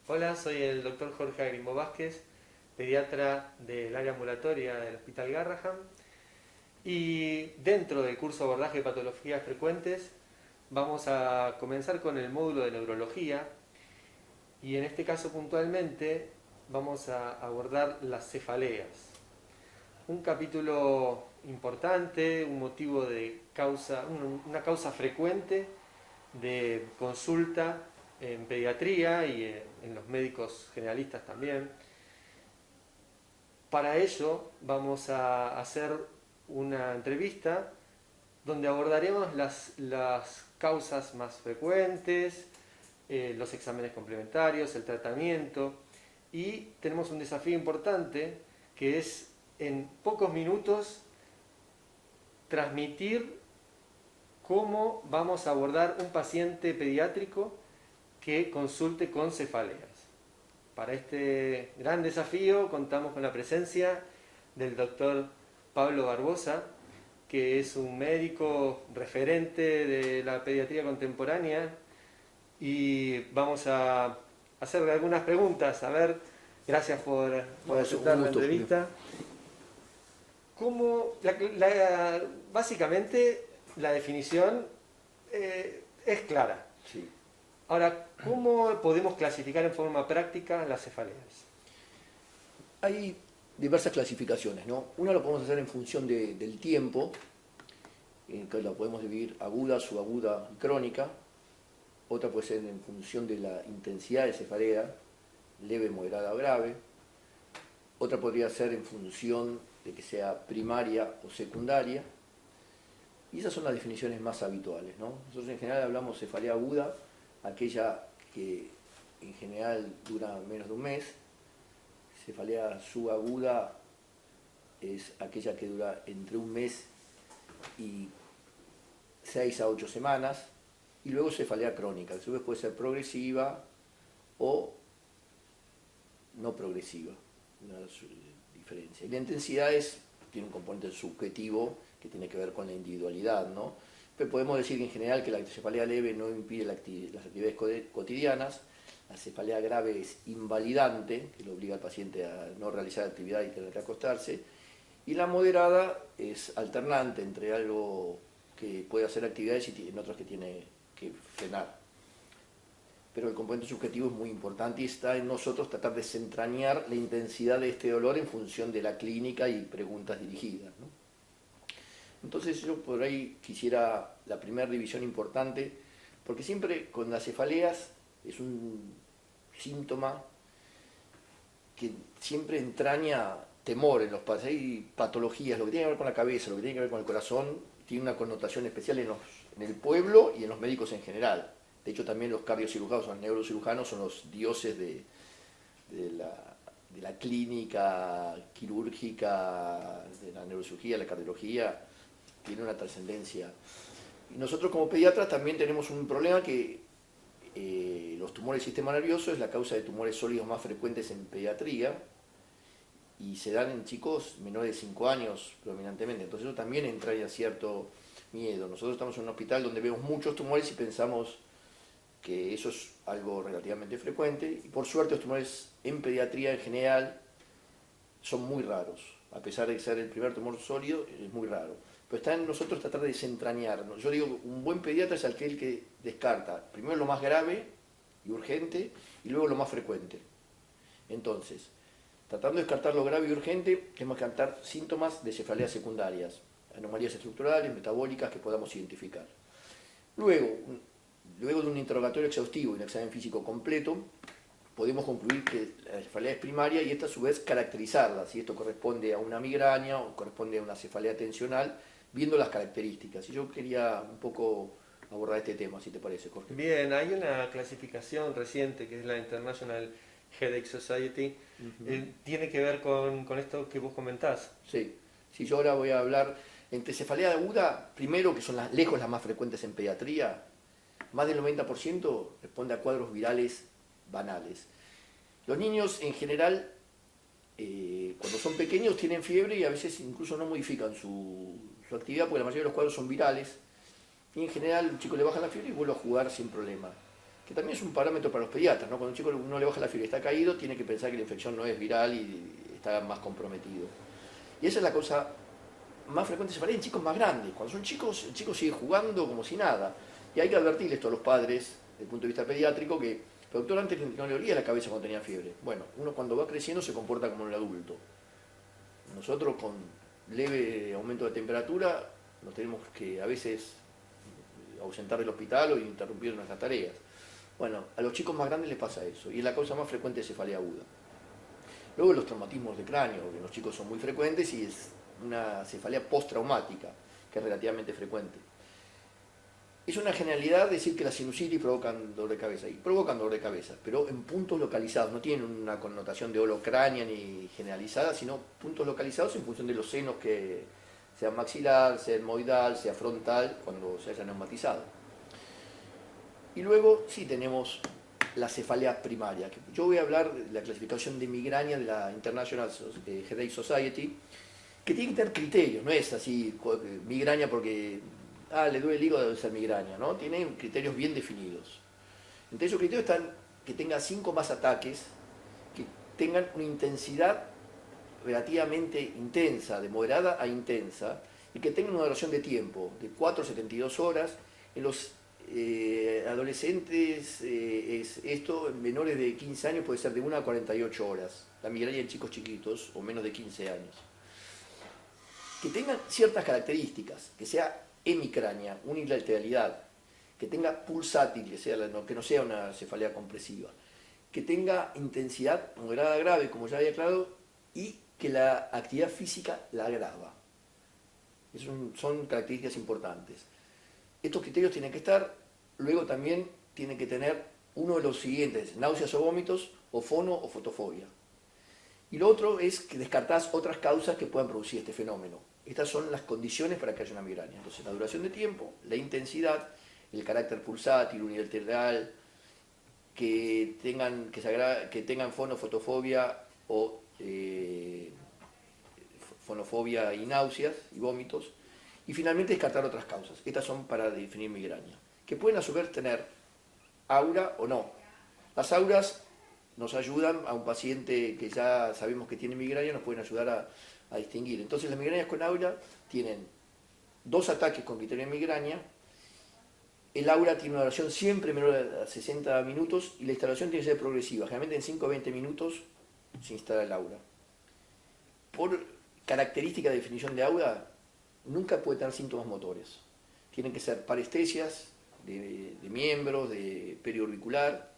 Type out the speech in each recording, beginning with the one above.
Hola, soy el doctor Jorge Agrimo Vázquez, pediatra del área ambulatoria del Hospital Garrahan. Y dentro del curso de abordaje de patologías frecuentes vamos a comenzar con el módulo de neurología y en este caso puntualmente vamos a abordar las cefaleas. Un capítulo importante, un motivo de causa, una causa frecuente de consulta en pediatría y en los médicos generalistas también. Para ello vamos a hacer una entrevista donde abordaremos las causas más frecuentes, los exámenes complementarios, el tratamiento, y tenemos un desafío importante que es en pocos minutos transmitir cómo vamos a abordar un paciente pediátrico que consulte con cefaleas. Para este gran desafío contamos con la presencia del doctor Pablo Barbosa, que es un médico referente de la pediatría contemporánea, y vamos a hacerle algunas preguntas. A ver, gracias por aceptar la entrevista. Básicamente la definición es clara. Sí. Ahora, ¿cómo podemos clasificar en forma práctica las cefaleas? Hay diversas clasificaciones, ¿no? Una lo podemos hacer en función del tiempo, que la podemos dividir aguda, subaguda y crónica. Otra puede ser en función de la intensidad de cefalea, leve, moderada o grave. Otra podría ser en función de que sea primaria o secundaria. Y esas son las definiciones más habituales, ¿no? Nosotros en general hablamos cefalea aguda, aquella que en general dura menos de un mes. Cefalea subaguda es aquella que dura entre un mes y 6 a 8 semanas. Y luego cefalea crónica, que a su vez puede ser progresiva o no progresiva, una diferencia. Y la intensidad tiene un componente subjetivo que tiene que ver con la individualidad, ¿no? Pero podemos decir que en general que la cefalea leve no impide las actividades cotidianas, la cefalea grave es invalidante, que le obliga al paciente a no realizar actividad y tener que acostarse, y la moderada es alternante entre algo que puede hacer actividades y en otras que tiene que frenar. Pero el componente subjetivo es muy importante y está en nosotros tratar de desentrañar la intensidad de este dolor en función de la clínica y preguntas dirigidas, ¿no? Entonces yo por ahí quisiera la primera división importante, porque siempre con las cefaleas es un síntoma que siempre entraña temor en los pacientes. Hay patologías, lo que tiene que ver con la cabeza, lo que tiene que ver con el corazón, tiene una connotación especial en el pueblo y en los médicos en general. De hecho también los cardiocirujanos o los neurocirujanos son los dioses de la clínica quirúrgica, de la neurocirugía, la cardiología, tiene una trascendencia. Y nosotros como pediatras también tenemos un problema que los tumores del sistema nervioso es la causa de tumores sólidos más frecuentes en pediatría y se dan en chicos menores de 5 años predominantemente. Entonces eso también entraña cierto miedo. Nosotros estamos en un hospital donde vemos muchos tumores y pensamos que eso es algo relativamente frecuente y por suerte los tumores en pediatría en general son muy raros. A pesar de ser el primer tumor sólido, es muy raro. Pero está en nosotros tratar de desentrañar. Yo digo, un buen pediatra es aquel que descarta primero lo más grave y urgente y luego lo más frecuente. Entonces, tratando de descartar lo grave y urgente, tenemos que descartar síntomas de cefaleas secundarias, anomalías estructurales, metabólicas que podamos identificar. Luego de un interrogatorio exhaustivo y un examen físico completo, podemos concluir que la cefalea es primaria y esta a su vez caracterizarla, si esto corresponde a una migraña o corresponde a una cefalea tensional, viendo las características. Y yo quería un poco abordar este tema, si te parece, Jorge. Bien, hay una clasificación reciente que es la International Headache Society. ¿Tiene que ver con esto que vos comentás? Sí, yo ahora voy a hablar entre cefalea aguda, primero, que son lejos las más frecuentes en pediatría, más del 90% responde a cuadros virales banales. Los niños en general, cuando son pequeños, tienen fiebre y a veces incluso no modifican su actividad porque la mayoría de los cuadros son virales y en general el chico le baja la fiebre y vuelve a jugar sin problema. que también es un parámetro para los pediatras, ¿no? Cuando un chico no le baja la fiebre y está caído, tiene que pensar que la infección no es viral y está más comprometido. Y esa es la cosa más frecuente, se en chicos más grandes. Cuando son chicos, el chico sigue jugando como si nada. Y hay que advertirle esto a los padres, desde el punto de vista pediátrico, que el doctor antes no le olía la cabeza cuando tenía fiebre. Bueno, uno cuando va creciendo se comporta como un adulto. Nosotros con leve aumento de temperatura nos tenemos que a veces ausentar del hospital o interrumpir nuestras tareas. Bueno, a los chicos más grandes les pasa eso, y es la causa más frecuente de cefalea aguda. Luego los traumatismos de cráneo, que en los chicos son muy frecuentes, y es una cefalea postraumática, que es relativamente frecuente. Es una generalidad decir que las sinusitis provocan dolor de cabeza, y provocan dolor de cabeza, pero en puntos localizados, no tienen una connotación de holocrania ni generalizada, sino puntos localizados en función de los senos que sea maxilar, sea etmoidal, sea frontal, cuando se haya neumatizado. Y luego sí tenemos la cefalea primaria. Yo voy a hablar de la clasificación de migraña de la International Headache Society, que tiene que tener criterios, no es así migraña porque le duele el hígado, debe ser migraña, ¿no? Tiene criterios bien definidos. Entre esos criterios están que tenga 5 más ataques, que tengan una intensidad relativamente intensa, de moderada a intensa, y que tengan una duración de tiempo de 4 a 72 horas. En los adolescentes, esto en menores de 15 años puede ser de 1 a 48 horas, la migraña en chicos chiquitos o menos de 15 años. Que tengan ciertas características, que sea hemicrania, unilateralidad, que tenga pulsátil, que no sea una cefalea compresiva, que tenga intensidad moderada a grave, como ya había aclarado, y que la actividad física la agrava. Son características importantes. Estos criterios tienen que estar, luego también tienen que tener uno de los siguientes, náuseas o vómitos, o fono o fotofobia. Y lo otro es que descartás otras causas que puedan producir este fenómeno. Estas son las condiciones para que haya una migraña. Entonces, la duración de tiempo, la intensidad, el carácter pulsátil, unilateral, que tengan fonofotofobia o fonofobia y náuseas y vómitos. Y finalmente descartar otras causas. Estas son para definir migraña, que pueden a su vez tener aura o no. Las auras nos ayudan a un paciente que ya sabemos que tiene migraña, nos pueden ayudar a distinguir. Entonces las migrañas con aura tienen 2 ataques con criterio de migraña, el aura tiene una duración siempre menor a 60 minutos y la instalación tiene que ser progresiva, generalmente en 5 o 20 minutos se instala el aura. Por característica de definición de aura, nunca puede tener síntomas motores. Tienen que ser parestesias de miembros, de periorbicular,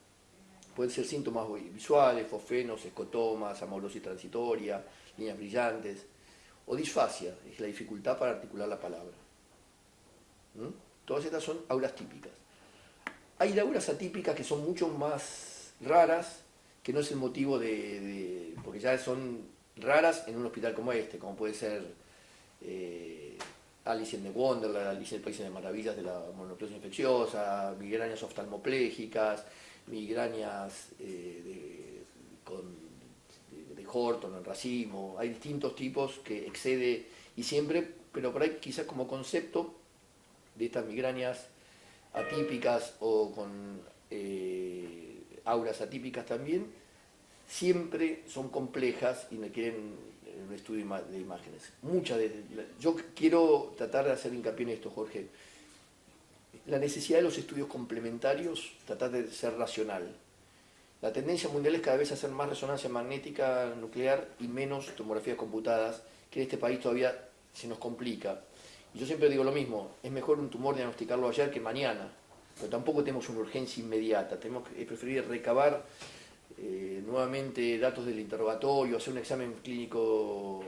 pueden ser síntomas visuales, fosfenos, escotomas, amaulosis transitoria, líneas brillantes, o disfasia, es la dificultad para articular la palabra. Todas estas son auras típicas. Hay auras atípicas que son mucho más raras, que no es el motivo porque ya son raras en un hospital como este, como puede ser Alice in the Wonderland, Alice en el País de las Maravillas de la mononucleosis infecciosa, migrañas oftalmoplégicas, migrañas de Horton, en racimo. Hay distintos tipos que excede, y siempre, pero por ahí quizás como concepto de estas migrañas atípicas o con auras atípicas también, siempre son complejas y requieren un estudio de imágenes. Yo quiero tratar de hacer hincapié en esto, Jorge. La necesidad de los estudios complementarios, tratar de ser racional. La tendencia mundial es cada vez hacer más resonancia magnética nuclear y menos tomografías computadas, que en este país todavía se nos complica. Y yo siempre digo lo mismo, es mejor un tumor diagnosticarlo ayer que mañana, pero tampoco tenemos una urgencia inmediata, es preferible recabar nuevamente datos del interrogatorio, hacer un examen clínico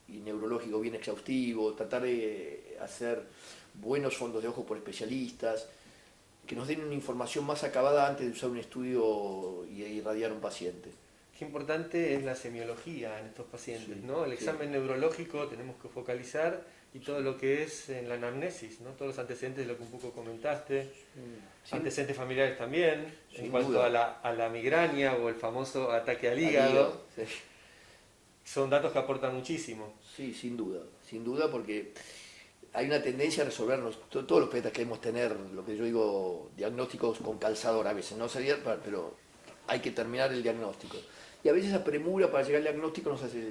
y neurológico bien exhaustivo, tratar de hacer buenos fondos de ojo por especialistas, que nos den una información más acabada antes de usar un estudio y irradiar a un paciente. Qué importante es la semiología en estos pacientes, sí, ¿no? El examen neurológico tenemos que focalizar y todo lo que es en la anamnesis, ¿no? Todos los antecedentes de lo que un poco comentaste, antecedentes familiares también, en cuanto a la migraña o el famoso ataque al hígado. Sí. Son datos que aportan muchísimo. Sí, sin duda porque hay una tendencia a resolvernos, todos los pediatras queremos tener, lo que yo digo, diagnósticos con calzador a veces, no sería, pero hay que terminar el diagnóstico. Y a veces esa premura para llegar al diagnóstico nos hace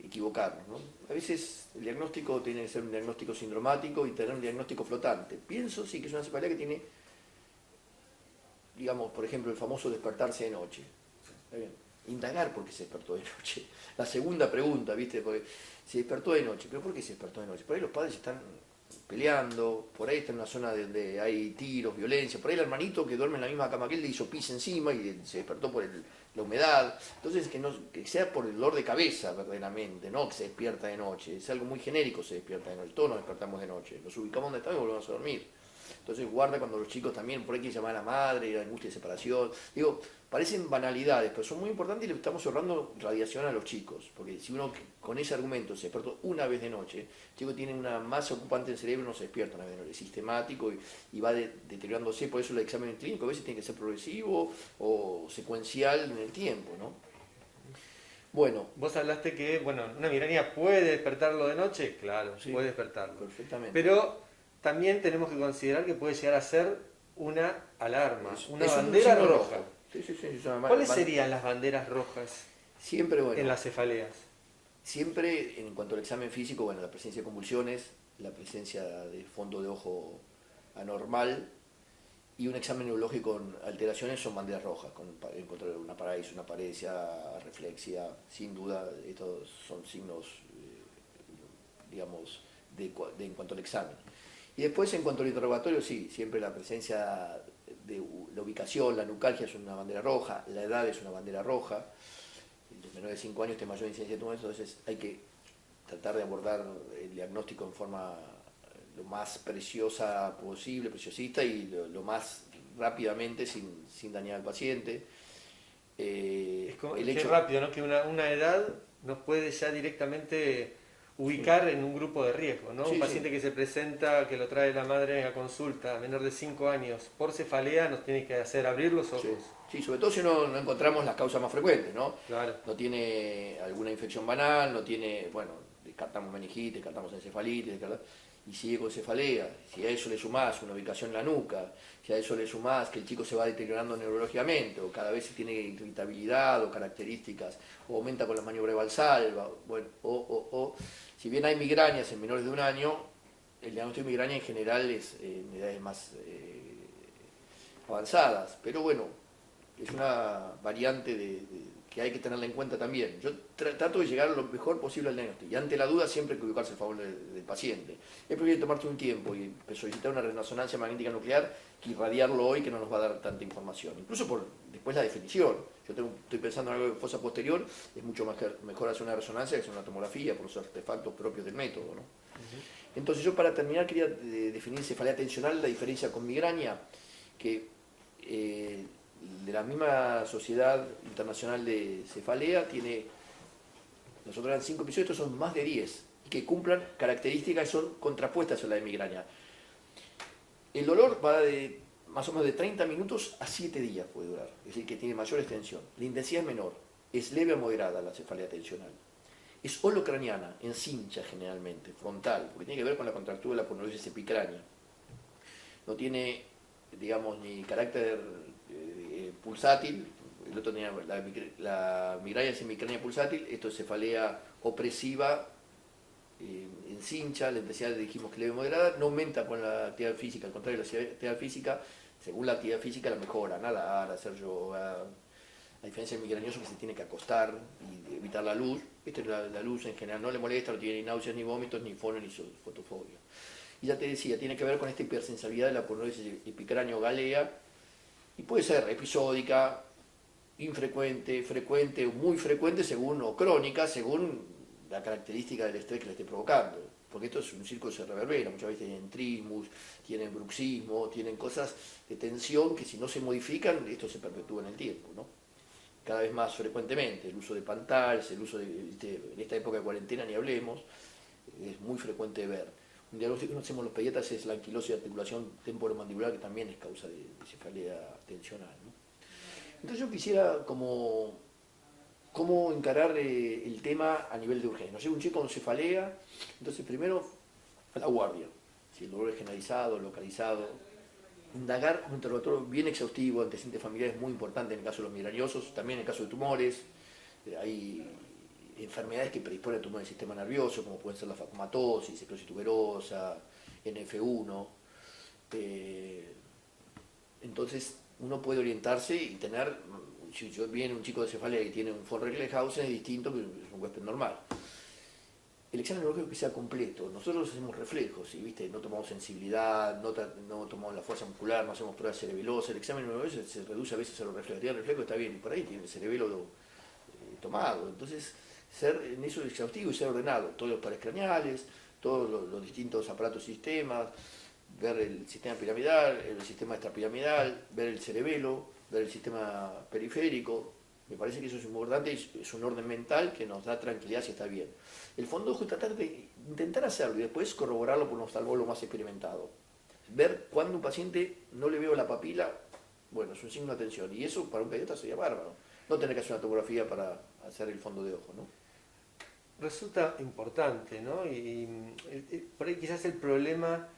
equivocarnos, ¿no? A veces el diagnóstico tiene que ser un diagnóstico sindromático y tener un diagnóstico flotante. Pienso, sí, que es una cefalea que tiene, digamos, por ejemplo, el famoso despertarse de noche. ¿Está bien? Indagar por qué se despertó de noche. La segunda pregunta, ¿viste? Porque se despertó de noche, pero ¿por qué se despertó de noche? Por ahí los padres están peleando, por ahí está en una zona donde hay tiros, violencia, por ahí el hermanito que duerme en la misma cama que él le hizo pis encima y se despertó por la humedad. Entonces que sea por el dolor de cabeza verdaderamente, no que se despierta de noche, es algo muy genérico, se despierta de noche, todos nos despertamos de noche, nos ubicamos donde estamos y volvemos a dormir. Entonces guarda cuando los chicos también, por ahí quieren llamar a la madre, la angustia de separación. Digo, parecen banalidades, pero son muy importantes y le estamos ahorrando radiación a los chicos. Porque si uno con ese argumento se despertó una vez de noche, el chico tiene una masa ocupante en el cerebro y no se despierta una vez de noche. Es sistemático y va deteriorándose, por eso el examen clínico a veces tiene que ser progresivo o secuencial en el tiempo, ¿no? Bueno. Vos hablaste que, bueno, una migraña puede despertarlo de noche, claro, Sí, puede despertarlo. Perfectamente. Pero también tenemos que considerar que puede llegar a ser una alarma, una es bandera un roja. Sí, ¿Cuáles serían las banderas rojas siempre, bueno, en las cefaleas? Siempre, en cuanto al examen físico, bueno, la presencia de convulsiones, la presencia de fondo de ojo anormal y un examen neurológico con alteraciones son banderas rojas, encontrar una parálisis, una paresia, reflexia, sin duda, estos son signos, digamos, en cuanto al examen. Y después, en cuanto al interrogatorio, sí, siempre la presencia de la ubicación, la nucalgia es una bandera roja, la edad es una bandera roja, los menores de 5 años tienen mayor incidencia de tumores, entonces hay que tratar de abordar el diagnóstico en forma lo más preciosa posible, preciosista y lo más rápidamente sin dañar al paciente. Es como, qué rápido, ¿no? Que una edad nos puede ya directamente ubicar en un grupo de riesgo, ¿no? Sí, un paciente que se presenta, que lo trae la madre a consulta, menor de 5 años, por cefalea, nos tiene que hacer abrir los ojos. Sí, sobre todo si no encontramos las causas más frecuentes, ¿no? Claro. No tiene alguna infección banal, no tiene, bueno, descartamos meningitis, descartamos encefalitis, y sigue con cefalea. Si a eso le sumás una ubicación en la nuca, si a eso le sumás que el chico se va deteriorando neurológicamente, o cada vez tiene irritabilidad o características, o aumenta con la maniobra de Valsalva, bueno, si bien hay migrañas en menores de 1 año, el diagnóstico de migraña en general es en edades más avanzadas, pero bueno, es una variante que hay que tenerla en cuenta también. Yo trato de llegar lo mejor posible al diagnóstico y ante la duda siempre hay que ubicarse a favor del paciente. Es preferible tomarte un tiempo y solicitar una resonancia magnética nuclear que irradiarlo hoy que no nos va a dar tanta información. Incluso por después la definición. Yo estoy pensando en algo de fosa posterior, es mucho mejor hacer una resonancia que hacer una tomografía por los artefactos propios del método, ¿no? Entonces yo para terminar quería definir cefalea tensional, la diferencia con migraña, que de la misma Sociedad Internacional de Cefalea nosotros eran 5 episodios, estos son más de 10, y que cumplan características que son contrapuestas a la de migraña. El dolor va de más o menos de 30 minutos a 7 días puede durar, es decir, que tiene mayor extensión. La intensidad es menor, es leve a moderada la cefalea tensional. Es holocraniana, en cincha generalmente, frontal, porque tiene que ver con la contractura de la aponeurosis epicránea. No tiene, digamos, ni carácter pulsátil, el otro tenía la migraña semicránea pulsátil, esto es cefalea opresiva, en cincha, la intensidad dijimos que leve moderada, no aumenta con la actividad física, al contrario, la actividad física, según la actividad física la mejora, nadar, hacer yoga, a diferencia del migrañoso que se tiene que acostar y evitar la luz, la luz en general no le molesta, no tiene ni náuseas, ni vómitos, ni fono, ni fotofobia. Y ya te decía, tiene que ver con esta hipersensibilidad de la aponeurosis epicráneo-galea, y puede ser episódica, infrecuente, frecuente o muy frecuente o crónica según la característica del estrés que le esté provocando. Porque esto es un círculo que se reverbera, muchas veces tienen trismus, tienen bruxismo, tienen cosas de tensión que si no se modifican, esto se perpetúa en el tiempo, ¿no? Cada vez más frecuentemente, el uso de pantallas, el uso en esta época de cuarentena ni hablemos, es muy frecuente de ver. Un diagnóstico que no hacemos los pediatras es la anquilosis de articulación temporomandibular, que también es causa de cefalea tensional, ¿no? Entonces yo quisiera cómo encarar el tema a nivel de urgencia. Nos llega un chico con cefalea, entonces primero a la guardia. si el dolor es generalizado, localizado. Indagar un interrogatorio bien exhaustivo, antecedentes familiares es muy importante en el caso de los migrañosos, también en el caso de tumores. Hay enfermedades que predisponen a tumores del sistema nervioso, como pueden ser la facomatosis, esclerosis tuberosa, NF1. Entonces uno puede orientarse y tener, si viene un chico de cefalea que tiene un von Recklinghausen, es distinto que un huésped normal. El examen neurológico que sea completo. Nosotros hacemos reflejos, y ¿viste? No tomamos sensibilidad, no tomamos la fuerza muscular, no hacemos pruebas cerebelosas. El examen neurológico se reduce a veces a los reflejos. Tiene reflejo, está bien, y por ahí tiene el cerebelo tomado. Entonces, ser en eso exhaustivo y ser ordenado. Todos los pares craneales, todos los distintos aparatos y sistemas, ver el sistema piramidal, el sistema extrapiramidal, ver el cerebelo, ver el sistema periférico. Me parece que eso es importante, es un orden mental que nos da tranquilidad si está bien. El fondo de ojo es tratar de intentar hacerlo y después corroborarlo por un oftalmólogo más experimentado. Ver cuando un paciente no le veo la papila, bueno, es un signo de atención. Y eso para un pediatra sería bárbaro. No tener que hacer una tomografía para hacer el fondo de ojo, ¿no? Resulta importante, ¿no? Y por ahí quizás el problema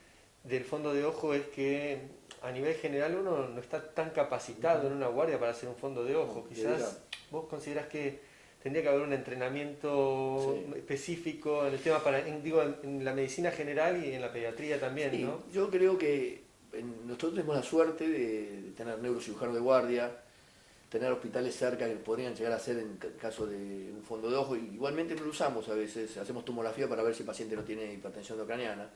del fondo de ojo es que a nivel general uno no está tan capacitado en una guardia para hacer un fondo de ojo. Quizás vos considerás que tendría que haber un entrenamiento específico en el tema, en la medicina general y en la pediatría también, sí, ¿no? Yo creo que nosotros tenemos la suerte de tener neurocirujano de guardia, tener hospitales cerca que podrían llegar a ser en caso de un fondo de ojo. Igualmente no lo usamos a veces, hacemos tomografía para ver si el paciente no tiene hipertensión endocraniana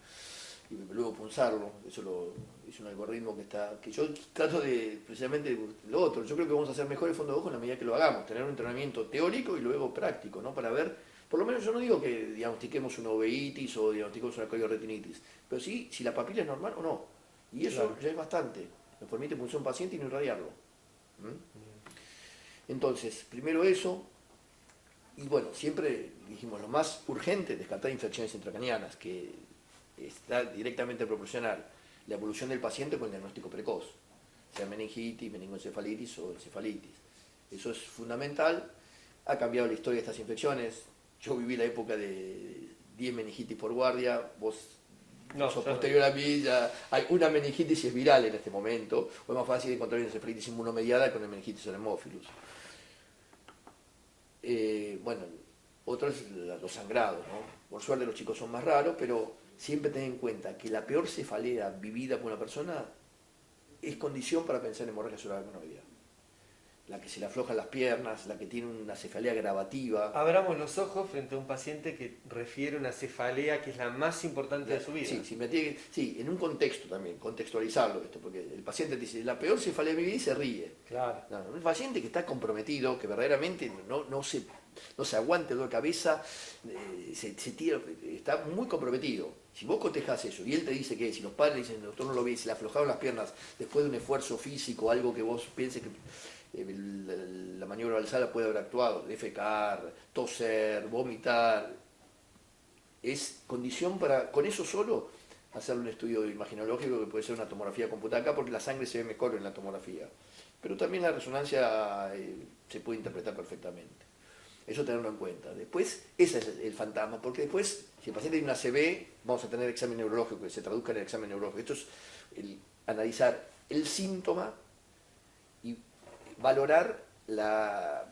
y luego punzarlo. Eso es un algoritmo que yo trato de, precisamente lo otro, yo creo que vamos a hacer mejor el fondo de ojo en la medida que lo hagamos, tener un entrenamiento teórico y luego práctico, ¿no? Para ver, por lo menos yo no digo que diagnostiquemos una uveitis o diagnostiquemos una cordioretinitis, pero sí si la papila es normal o no. Y eso claro, ya es bastante, nos permite punzar a un paciente y no irradiarlo. Entonces, primero eso, y bueno, siempre dijimos lo más urgente, descartar infecciones intracranianas, que está directamente proporcional la evolución del paciente con el diagnóstico precoz, sea meningitis, meningoencefalitis o encefalitis. Eso es fundamental, ha cambiado la historia de estas infecciones. Yo viví la época de 10 meningitis por guardia, vos sos posterior a mí, ya hay una meningitis y es viral en este momento, o es más fácil encontrar una encefalitis inmunomediada con el meningitis Haemophilus. Bueno, otro es los sangrados, ¿no? Por suerte los chicos son más raros, pero siempre ten en cuenta que la peor cefalea vivida por una persona es condición para pensar en hemorragia subaracnoidea. La que se le aflojan las piernas, la que tiene una cefalea gravativa. Abramos los ojos frente a un paciente que refiere una cefalea que es la más importante de su vida. Sí, en un contexto también, contextualizarlo esto, porque el paciente dice, la peor cefalea de mi vida y se ríe. Claro. No, un paciente que está comprometido, que verdaderamente no se aguante el dolor de cabeza, se tira, está muy comprometido. Si vos cotejás eso y él te dice que si los padres dicen, el doctor no lo ve, se le aflojaron las piernas después de un esfuerzo físico, algo que vos pienses que la maniobra balsala puede haber actuado, defecar, toser, vomitar, es condición para, con eso solo, hacer un estudio imaginológico que puede ser una tomografía computada acá, porque la sangre se ve mejor en la tomografía. Pero también la resonancia se puede interpretar perfectamente. Eso tenerlo en cuenta. Después, ese es el fantasma, porque después, si el paciente tiene una CB, vamos a tener examen neurológico, que se traduzca en el examen neurológico. Esto es analizar el síntoma y valorar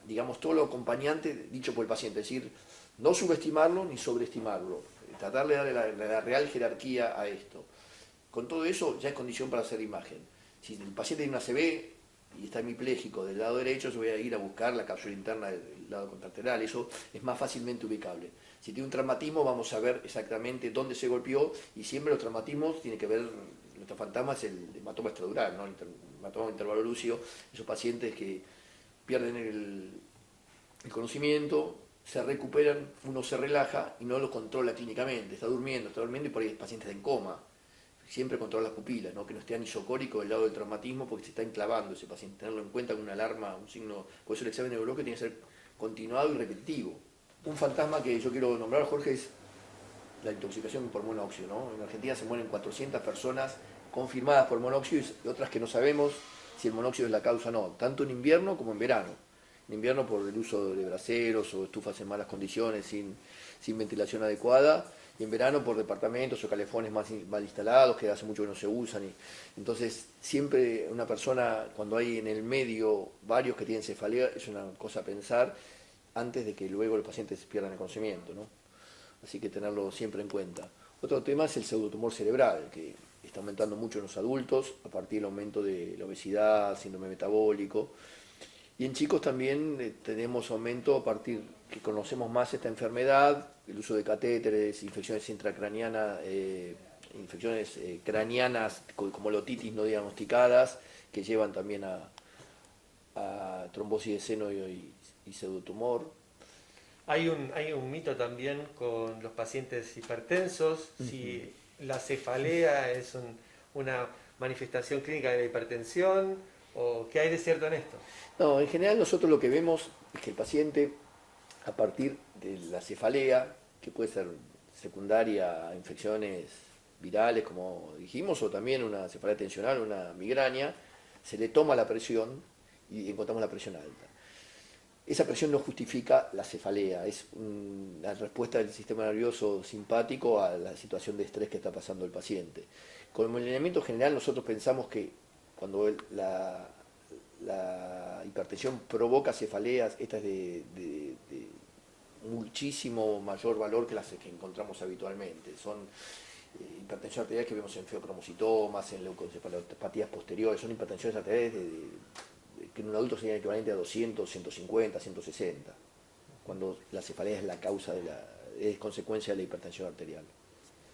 digamos, todo lo acompañante dicho por el paciente, es decir, no subestimarlo ni sobreestimarlo, tratar de darle la real jerarquía a esto. Con todo eso ya es condición para hacer imagen. Si el paciente tiene una CB y está hemipléjico del lado derecho, yo voy a ir a buscar la cápsula interna del lado contralateral, eso es más fácilmente ubicable. Si tiene un traumatismo, vamos a ver exactamente dónde se golpeó, y siempre los traumatismos tienen que ver, nuestro fantasma es el hematoma extradural, ¿no? El hematoma intervalo lúcido, esos pacientes que pierden el conocimiento, se recuperan, uno se relaja y no lo controla clínicamente, está durmiendo y por ahí el paciente está en coma. Siempre controlar las pupilas, ¿no? Que no esté anisocórico del lado del traumatismo porque se está enclavando ese paciente, tenerlo en cuenta con una alarma, un signo, por eso el examen neurológico tiene que ser continuado y repetitivo. Un fantasma que yo quiero nombrar, Jorge, es la intoxicación por monóxido, ¿no? En Argentina se mueren 400 personas confirmadas por monóxido y otras que no sabemos si el monóxido es la causa o no, tanto en invierno como en verano. En invierno por el uso de braseros o estufas en malas condiciones, sin ventilación adecuada, Y en verano por departamentos o calefones más mal instalados, que hace mucho que no se usan. Entonces, siempre una persona, cuando hay en el medio varios que tienen cefalea, es una cosa a pensar antes de que luego los pacientes pierdan el conocimiento, ¿no? Así que tenerlo siempre en cuenta. Otro tema es el pseudotumor cerebral, que está aumentando mucho en los adultos a partir del aumento de la obesidad, síndrome metabólico. Y en chicos también tenemos aumento a partir que conocemos más esta enfermedad, el uso de catéteres, infecciones intracranianas, infecciones craneanas como la otitis no diagnosticadas, que llevan también a trombosis de seno y pseudotumor. Hay un mito también con los pacientes hipertensos, si la cefalea es una manifestación clínica de la hipertensión, o qué hay de cierto en esto. No, en general nosotros lo que vemos es que el paciente, a partir de la cefalea, que puede ser secundaria a infecciones virales, como dijimos, o también una cefalea tensional, una migraña, se le toma la presión y encontramos la presión alta. Esa presión no justifica la cefalea, es la respuesta del sistema nervioso simpático a la situación de estrés que está pasando el paciente. Con el lineamiento general nosotros pensamos que cuando la hipertensión provoca cefaleas, esta es de muchísimo mayor valor que las que encontramos habitualmente. Son hipertensiones arteriales que vemos en feocromocitomas, en leucoencefalopatías posteriores, son hipertensiones arteriales que en un adulto serían equivalente a 200, 150, 160, cuando la cefalea es la causa es consecuencia de la hipertensión arterial.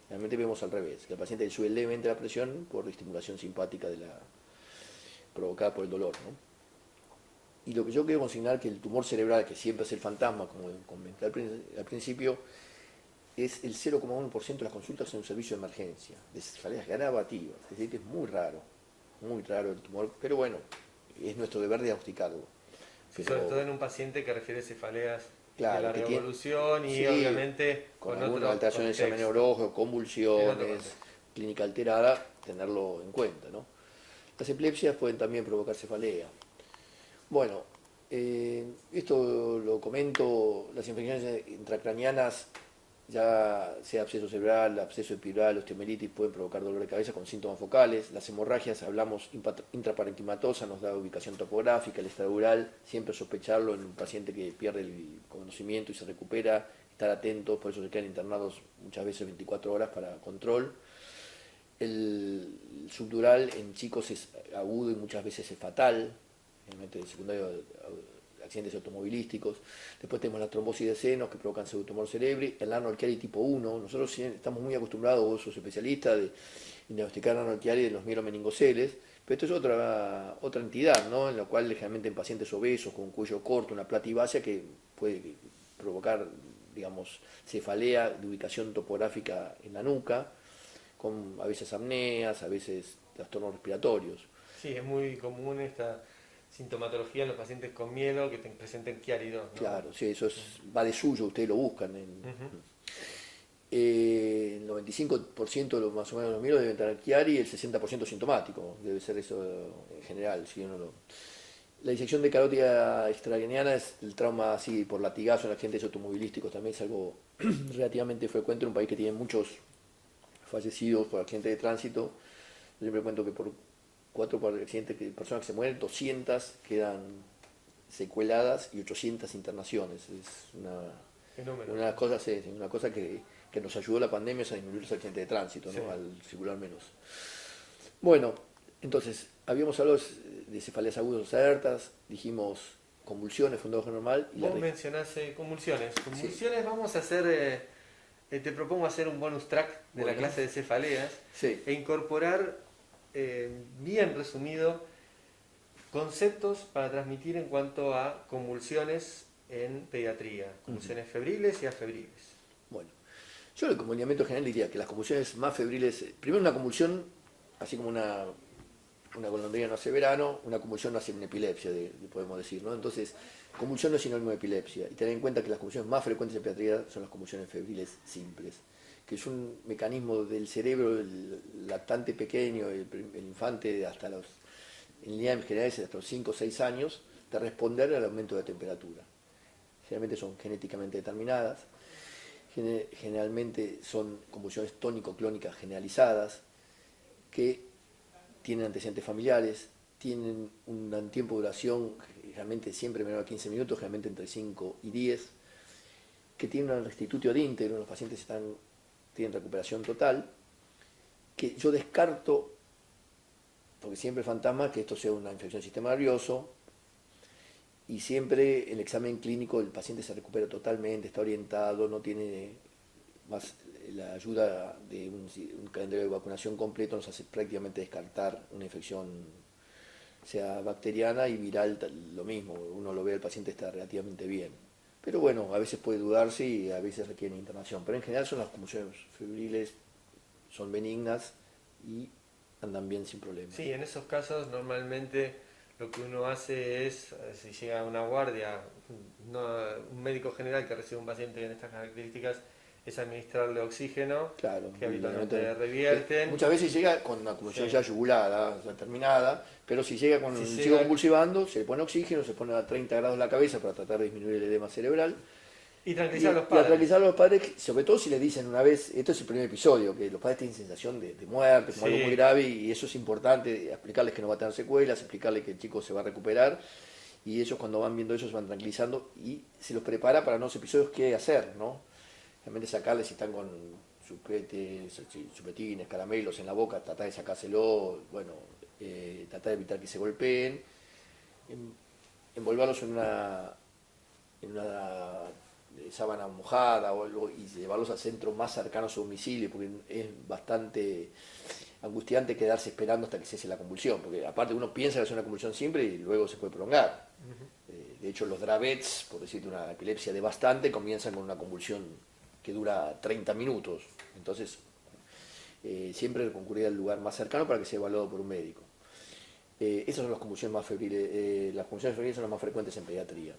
Realmente vemos al revés, que el paciente le sube levemente la presión por la estimulación simpática provocada por el dolor, ¿no? Y lo que yo quiero consignar que el tumor cerebral, que siempre es el fantasma, como comenté al principio, es el 0,1% de las consultas en un servicio de emergencia, de cefaleas gravativas, es decir, que es muy raro el tumor, pero bueno, es nuestro deber diagnosticarlo. Sobre todo en un paciente que refiere cefaleas de larga tiene, evolución y sí, obviamente con alguna alteración del sistema neurológico, convulsiones, clínica alterada, tenerlo en cuenta, ¿no? Las epilepsias pueden también provocar cefalea. Bueno, esto lo comento, las infecciones intracranianas, ya sea absceso cerebral, absceso epidural, osteomelitis, pueden provocar dolor de cabeza con síntomas focales. Las hemorragias, hablamos intraparenquimatosa, nos da ubicación topográfica. El extradural, siempre sospecharlo en un paciente que pierde el conocimiento y se recupera, estar atentos, por eso se quedan internados muchas veces 24 horas para control. El subdural en chicos es agudo y muchas veces es fatal, generalmente secundario a accidentes automovilísticos. Después tenemos la trombosis de senos que provocan pseudotumor cerebri, el Arnold Chiari tipo 1. Nosotros estamos muy acostumbrados, vos sos especialista, de diagnosticar Arnold Chiari de los mielomeningoceles, pero esto es otra entidad, ¿no? En la cual generalmente en pacientes obesos con cuello corto, una platibacia que puede provocar, digamos, cefalea de ubicación topográfica en la nuca, con a veces apneas, a veces trastornos respiratorios. Sí, es muy común esta sintomatología en los pacientes con mielo que presenten Chiari 2, ¿no? Claro, sí, eso va de suyo, ustedes lo buscan. El 95% de los más o menos los mielos deben tener Chiari y el 60% sintomático, debe ser eso en general. Si uno La disección de carótida extracraniana es el trauma así por latigazo en accidentes automovilísticos, también es algo relativamente frecuente en un país que tiene muchos fallecidos por accidentes de tránsito. Yo siempre cuento que por 4 accidentes de personas que se mueren, 200 quedan secueladas y 800 internaciones. Es una cosa que nos ayudó la pandemia es a disminuir los accidentes de tránsito, ¿no? Sí. Al circular menos. Bueno, entonces, habíamos hablado de cefaleas agudas alertas, dijimos convulsiones, fundado normal. Y vos mencionaste convulsiones. Convulsiones, sí. Vamos a hacer, te propongo hacer un bonus track de la clase de cefaleas, sí. E incorporar, bien resumido, conceptos para transmitir en cuanto a convulsiones en pediatría, convulsiones febriles y afebriles. Bueno, yo el acompañamiento general diría que las convulsiones más febriles, primero una convulsión, así como una golondrina no hace verano, una convulsión no hace una epilepsia, podemos decir, ¿no? Entonces, convulsión no es sinónimo de epilepsia, y tener en cuenta que las convulsiones más frecuentes en pediatría son las convulsiones febriles simples, que es un mecanismo del cerebro, el lactante pequeño, el infante en líneas generales hasta los 5 o 6 años, de responder al aumento de la temperatura. Generalmente son genéticamente determinadas. Generalmente son convulsiones tónico-clónicas generalizadas que tienen antecedentes familiares, tienen un tiempo de duración generalmente siempre menor a 15 minutos, generalmente entre 5 y 10, que tienen un restitutio ad íntegro, los pacientes tienen recuperación total, que yo descarto, porque siempre fantasma, que esto sea una infección del sistema nervioso, y siempre el examen clínico el paciente se recupera totalmente, está orientado, no tiene más la ayuda de un calendario de vacunación completo, nos hace prácticamente descartar una infección, sea bacteriana y viral, lo mismo, uno lo ve, el paciente está relativamente bien. Pero bueno, a veces puede dudarse y a veces requiere internación, pero en general son las convulsiones febriles, son benignas y andan bien sin problemas. Sí, en esos casos normalmente lo que uno hace es, si llega a una guardia, un médico general que recibe un paciente con estas características, es administrarle oxígeno, claro, que habitualmente revierten. Muchas veces llega con una convulsión ya yugulada, o sea, terminada, pero si llega con Si sigo llega- convulsivando, se le pone oxígeno, se pone a 30 grados la cabeza para tratar de disminuir el edema cerebral. Y tranquilizar a los Y a padres. tranquilizar a los padres, sobre todo si le dicen una vez, esto es el primer episodio, que los padres tienen sensación de muerte, como Sí. algo muy grave, y eso es importante, explicarles que no va a tener secuelas, explicarles que el chico se va a recuperar, y ellos cuando van viendo eso se van tranquilizando y se los prepara para los episodios que hacer, ¿no? Realmente sacarles si están con chupetes, chupetines, caramelos en la boca, tratar de sacárselo, bueno, tratar de evitar que se golpeen, envolverlos en una sábana mojada o algo y llevarlos al centro más cercano a su domicilio, porque es bastante angustiante quedarse esperando hasta que cese la convulsión, porque aparte uno piensa que es una convulsión siempre y luego se puede prolongar. De hecho, los Dravet's, por decirte una epilepsia devastante, comienzan con una convulsión que dura 30 minutos. Entonces, siempre concurrir al lugar más cercano para que sea evaluado por un médico. Esas son las convulsiones más febriles. Las convulsiones febriles son las más frecuentes en pediatría.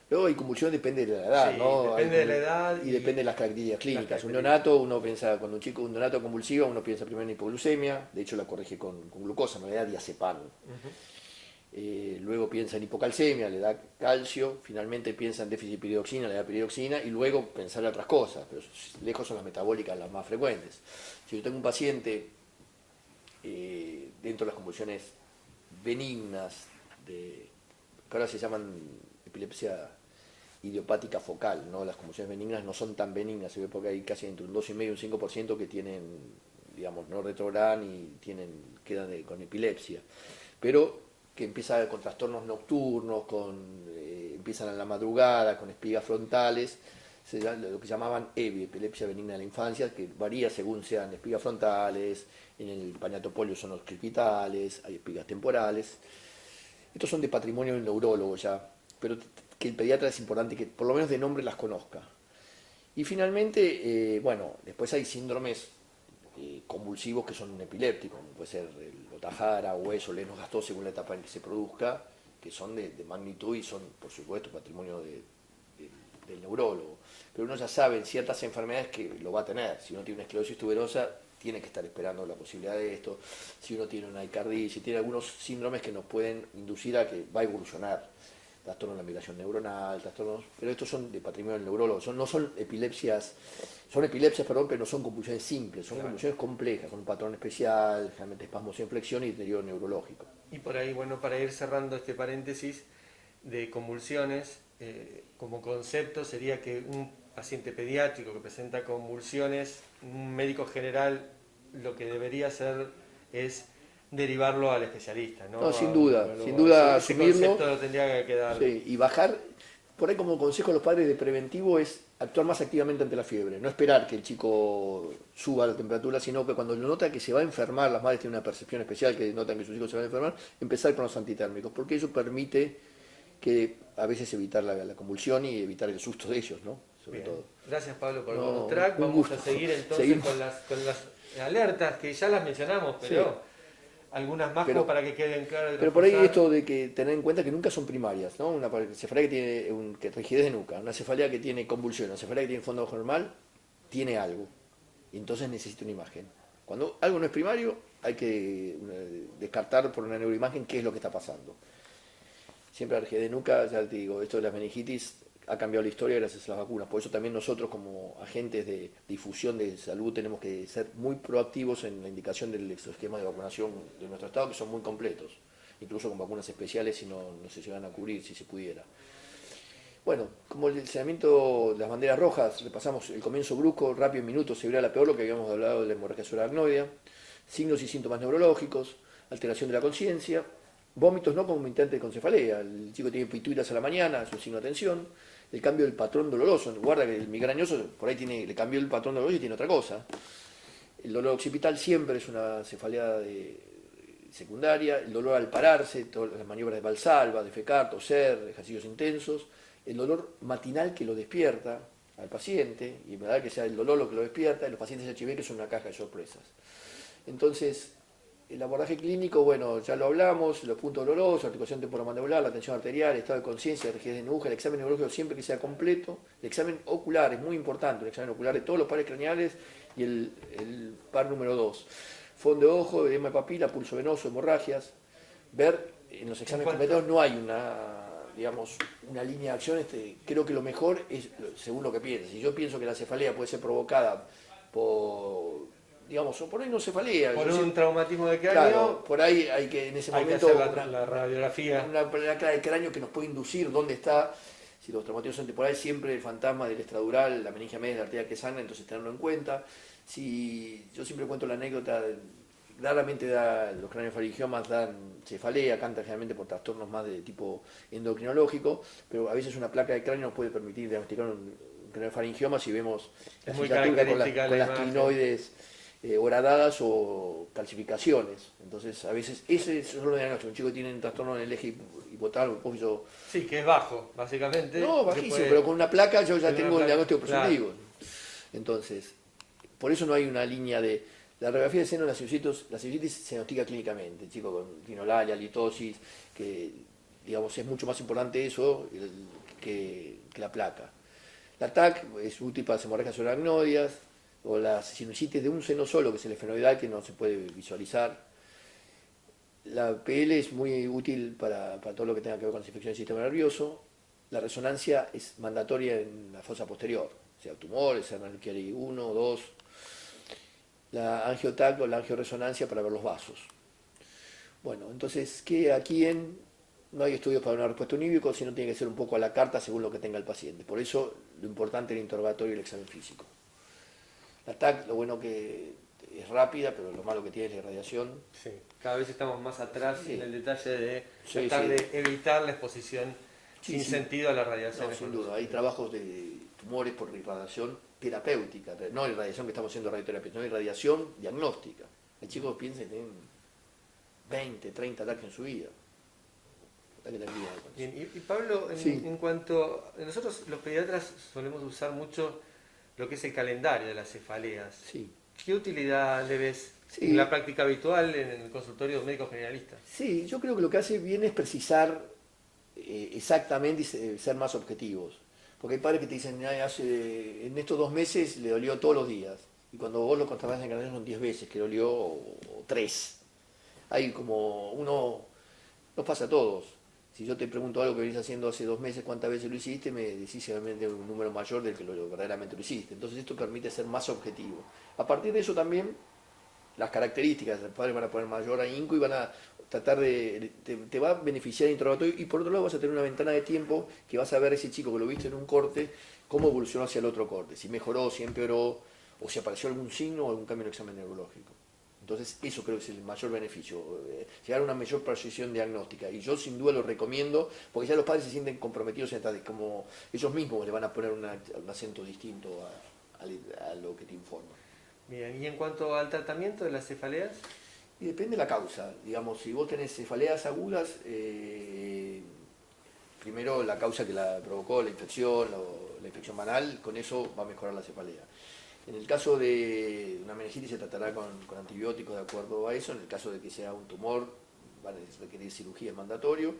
Luego hay convulsiones, depende de la edad, Sí, ¿no? depende de la edad y depende de las características clínicas. Un características. neonato, uno piensa, cuando un neonato convulsiva, uno piensa primero en hipoglucemia, de hecho la corrige con glucosa, en realidad diazepam. Luego piensa en hipocalcemia, le da calcio, finalmente piensa en déficit de piridoxina, le da piridoxina, y luego pensar en otras cosas, pero lejos son las metabólicas las más frecuentes. Si yo tengo un paciente dentro de las convulsiones benignas, que ahora se llaman epilepsia idiopática focal, ¿no? Las convulsiones benignas no son tan benignas, se ve porque hay casi entre un 2,5 y un 5% que tienen, digamos, no retrogradan y quedan con epilepsia, pero que empieza con trastornos nocturnos, empiezan a la madrugada, con espigas frontales, lo que llamaban EBI, epilepsia benigna de la infancia, que varía según sean espigas frontales, en el pañatopolio son los occipitales, hay espigas temporales. Estos son de patrimonio del neurólogo ya, pero que el pediatra es importante que por lo menos de nombre las conozca. Y finalmente, bueno, después hay síndromes convulsivos que son epilépticos, como puede ser el Ohtahara o eso, Lennox-Gastaut, según la etapa en que se produzca, que son de magnitud y son, por supuesto, patrimonio del neurólogo. Pero uno ya sabe en ciertas enfermedades que lo va a tener. Si uno tiene una esclerosis tuberosa, tiene que estar esperando la posibilidad de esto. Si uno tiene una icardía, si tiene algunos síndromes que nos pueden inducir a que va a evolucionar. Trastorno de la migración neuronal, pero estos son de patrimonio del neurólogo, no son epilepsias, pero no son convulsiones simples, son convulsiones complejas, con un patrón especial, generalmente espasmos en flexión y deterioro neurológico. Y por ahí, bueno, para ir cerrando este paréntesis de convulsiones, como concepto sería que un paciente pediátrico que presenta convulsiones, un médico general lo que debería hacer es derivarlo al especialista, ¿no? No, sin duda ese asumirlo. concepto lo tendría que quedar. Sí, y bajar, por ahí como consejo a los padres de preventivo es actuar más activamente ante la fiebre, no esperar que el chico suba la temperatura, sino que cuando lo nota que se va a enfermar, las madres tienen una percepción especial que notan que sus hijos se van a enfermar, empezar con los antitérmicos, porque eso permite que a veces evitar la convulsión y evitar el susto de ellos, ¿no? Sobre todo. Gracias, Pablo, por el No, bonus track. un Vamos gusto. a seguir entonces Seguimos. con las alertas que ya las mencionamos, pero Sí. algunas más Pero- como para que queden claras. Pero por ahí esto de que tener en cuenta que nunca son primarias, ¿no? Una cefalea que tiene rigidez de nuca, una cefalea que tiene convulsión, una cefalea que tiene fondo bajo normal, tiene algo. Y entonces necesita una imagen. Cuando algo no es primario, hay que descartar por una neuroimagen qué es lo que está pasando. Siempre la rigidez de nuca, ya te digo, esto de las meningitis, ha cambiado la historia gracias a las vacunas. Por eso también nosotros como agentes de difusión de salud tenemos que ser muy proactivos en la indicación del esquema de vacunación de nuestro estado, que son muy completos, incluso con vacunas especiales si no se llegan a cubrir, si se pudiera. Bueno, como el saneamiento de las banderas rojas, repasamos el comienzo brusco, rápido en minutos, severa la peor, lo que habíamos hablado de la hemorragia subaracnoidea, signos y síntomas neurológicos, alteración de la conciencia, vómitos no concomitantes con cefalea, el chico tiene pituitas a la mañana, es un signo de atención, el cambio del patrón doloroso, guarda que el migrañoso por ahí le cambió el patrón doloroso y tiene otra cosa. El dolor occipital siempre es una cefalea secundaria, el dolor al pararse, todas las maniobras de Valsalva, defecar, toser, ejercicios intensos, el dolor matinal que lo despierta al paciente, y me da que sea el dolor lo que lo despierta, y los pacientes HIV que son una caja de sorpresas. Entonces, el abordaje clínico, bueno, ya lo hablamos, los puntos dolorosos, articulación temporomandibular, la tensión arterial, estado de conciencia, rigidez de nuca, el examen neurológico siempre que sea completo, el examen ocular es muy importante, el examen ocular de todos los pares craneales y el par número 2. Fondo de ojo, edema de papila, pulso venoso, hemorragias. Ver, en los exámenes completos no hay una línea de acción. Creo que lo mejor es, según lo que pienses. Si yo pienso que la cefalea puede ser provocada por, o por ahí no cefalea. Por un traumatismo de cráneo. Claro, por ahí hay que en ese momento la radiografía. Una placa de cráneo que nos puede inducir dónde está. Si los traumatismos son temporales, siempre el fantasma del extradural, la meningia media, la arteria que sangra, entonces tenerlo en cuenta. Si yo siempre cuento la anécdota, raramente los craneofaringiomas dan cefalea, canta generalmente por trastornos más de tipo endocrinológico, pero a veces una placa de cráneo nos puede permitir diagnosticar un craneofaringioma si vemos la cicatura con las clinoides horadadas o calcificaciones. Entonces, a veces ese es solo diagnóstico. Un chico tiene un trastorno en el eje hipotálamo, hipófiso. Sí, que es bajo, básicamente. No, bajísimo, pero con una placa yo ya tengo el diagnóstico presuntivo. Claro. Entonces, por eso no hay una línea de... La radiografía de seno de la sinusitis se diagnostica clínicamente, el chico con rinolaria, litosis, que es mucho más importante eso que la placa. La TAC es útil para las hemorragias subaracnoideas, o la sinusitis de un seno solo, que es el esfenoidal, que no se puede visualizar. La PL es muy útil para todo lo que tenga que ver con las infecciones del sistema nervioso. La resonancia es mandatoria en la fosa posterior, sea tumores, sea Mercari 1, 2. La angiotac o la angioresonancia para ver los vasos. Bueno, entonces, ¿a quién? No hay estudios para una respuesta unívoca, sino tiene que ser un poco a la carta según lo que tenga el paciente. Por eso, lo importante es el interrogatorio y el examen físico. La TAC, lo bueno que es rápida, pero lo malo que tiene es la irradiación. Sí, cada vez estamos más atrás en el detalle de Sí, tratar de evitar la exposición sin sentido a la radiación. No, sin duda, hay trabajos de tumores por irradiación terapéutica, no irradiación que estamos haciendo radioterapia, sino irradiación diagnóstica. El chico piensa que tienen 20, 30 ataques en su vida. Bien, y Pablo, en cuanto nosotros los pediatras solemos usar mucho lo que es el calendario de las cefaleas. Sí. ¿Qué utilidad le ves en la práctica habitual en el consultorio de un médico generalista? Sí, yo creo que lo que hace bien es precisar exactamente y ser más objetivos. Porque hay padres que te dicen, en estos 2 meses le dolió todos los días. Y cuando vos lo constatás en carnet son 10 veces que dolió o 3. Hay como nos pasa a todos. Si yo te pregunto algo que venís haciendo hace 2 meses, ¿cuántas veces lo hiciste? Me decís seguramente un número mayor del que verdaderamente lo hiciste. Entonces esto permite ser más objetivo. A partir de eso también, las características, los padres van a poner mayor ahínco y van a tratar te va a beneficiar el interrogatorio, y por otro lado vas a tener una ventana de tiempo que vas a ver a ese chico que lo viste en un corte, cómo evolucionó hacia el otro corte, si mejoró, si empeoró, o si apareció algún signo o algún cambio en el examen neurológico. Entonces eso creo que es el mayor beneficio, llegar a una mayor precisión diagnóstica, y yo sin duda lo recomiendo, porque ya los padres se sienten comprometidos en como ellos mismos le van a poner un acento distinto a lo que te informa. Bien, y en cuanto al tratamiento de las cefaleas. Y depende de la causa. Si vos tenés cefaleas agudas, primero la causa que la provocó, la infección o la infección banal, con eso va a mejorar la cefalea. En el caso de una meningitis se tratará con antibióticos de acuerdo a eso. En el caso de que sea un tumor, va a requerir cirugía, es mandatorio.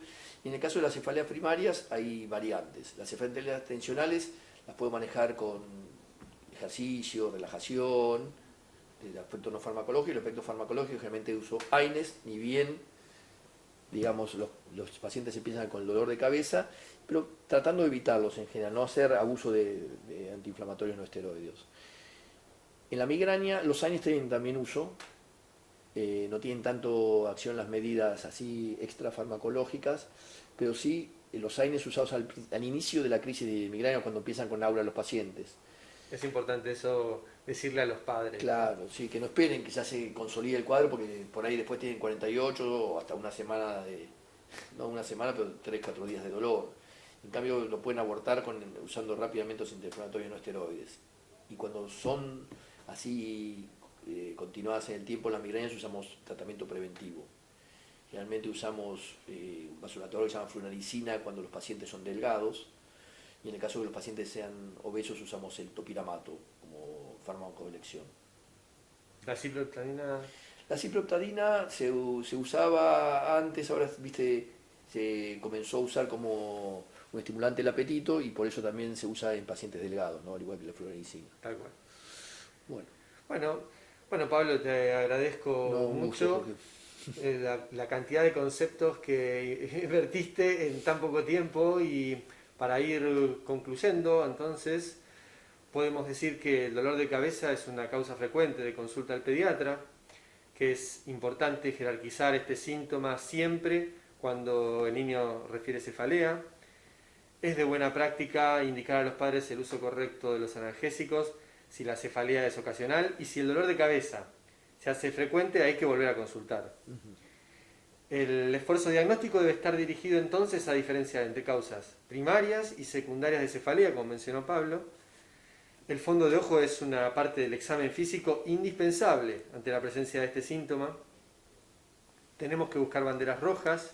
Y en el caso de las cefaleas primarias hay variantes. Las cefaleas tensionales las puedo manejar con ejercicio, relajación. El aspecto no farmacológico, el aspecto farmacológico generalmente uso AINES, ni bien digamos, los pacientes empiezan con el dolor de cabeza, pero tratando de evitarlos en general, no hacer abuso de antiinflamatorios no esteroideos. En la migraña los AINES tienen también uso, no tienen tanto acción las medidas así extrafarmacológicas, pero sí los AINES usados al inicio de la crisis de migraña cuando empiezan con aura los pacientes. Es importante eso decirle a los padres. Claro, sí, que no esperen que ya se consolide el cuadro porque por ahí después tienen 48 o hasta una semana no una semana, pero 3-4 días de dolor. En cambio lo pueden abortar usando rápidamente los antiinflamatorios no esteroides. Y cuando son así continuadas en el tiempo las migrañas usamos tratamiento preventivo. Generalmente usamos un vasodilатор que se llama flunarizina cuando los pacientes son delgados. Y en el caso de que los pacientes sean obesos usamos el topiramato como fármaco de elección. ¿La ciprofloxacina? La ciprofloxacina se usaba antes, ahora viste, se comenzó a usar como un estimulante del apetito y por eso también se usa en pacientes delgados, ¿no? Al igual que la flunarizina. Tal cual. Bueno, Bueno, Pablo, te agradezco mucho la cantidad de conceptos que vertiste en tan poco tiempo y para ir concluyendo, entonces, podemos decir que el dolor de cabeza es una causa frecuente de consulta al pediatra, que es importante jerarquizar este síntoma siempre cuando el niño refiere cefalea. Es de buena práctica indicar a los padres el uso correcto de los analgésicos si la cefalea es ocasional y si el dolor de cabeza se hace frecuente hay que volver a consultar. El esfuerzo diagnóstico debe estar dirigido entonces a diferenciar entre causas primarias y secundarias de cefalea, como mencionó Pablo. El fondo de ojo es una parte del examen físico indispensable ante la presencia de este síntoma. Tenemos que buscar banderas rojas.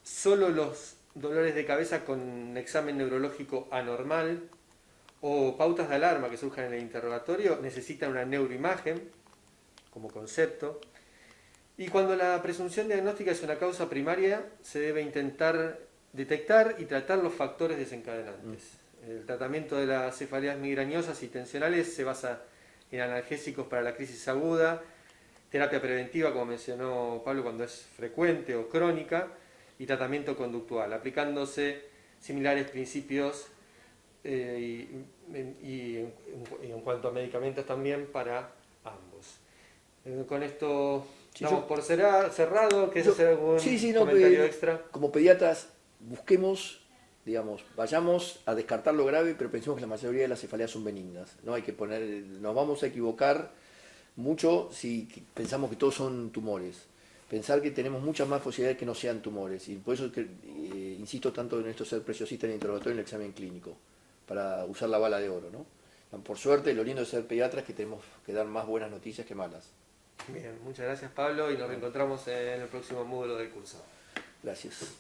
Solo los dolores de cabeza con examen neurológico anormal o pautas de alarma que surjan en el interrogatorio necesitan una neuroimagen como concepto. Y cuando la presunción diagnóstica es una causa primaria, se debe intentar detectar y tratar los factores desencadenantes. El tratamiento de las cefaleas migrañosas y tensionales se basa en analgésicos para la crisis aguda, terapia preventiva, como mencionó Pablo, cuando es frecuente o crónica, y tratamiento conductual, aplicándose similares principios y en cuanto a medicamentos también para ambos. Con esto damos por cerrado. ¿Quieres hacer algún comentario extra? Como pediatras, busquemos, digamos, vayamos a descartar lo grave, pero pensemos que la mayoría de las cefaleas son benignas. No hay que nos vamos a equivocar mucho si pensamos que todos son tumores. Pensar que tenemos muchas más posibilidades que no sean tumores. Y por eso insisto tanto en esto ser preciosista en el interrogatorio y en el examen clínico, para usar la bala de oro, ¿no? Por suerte, lo lindo de ser pediatra es que tenemos que dar más buenas noticias que malas. Bien, muchas gracias Pablo y nos reencontramos en el próximo módulo del curso. Gracias.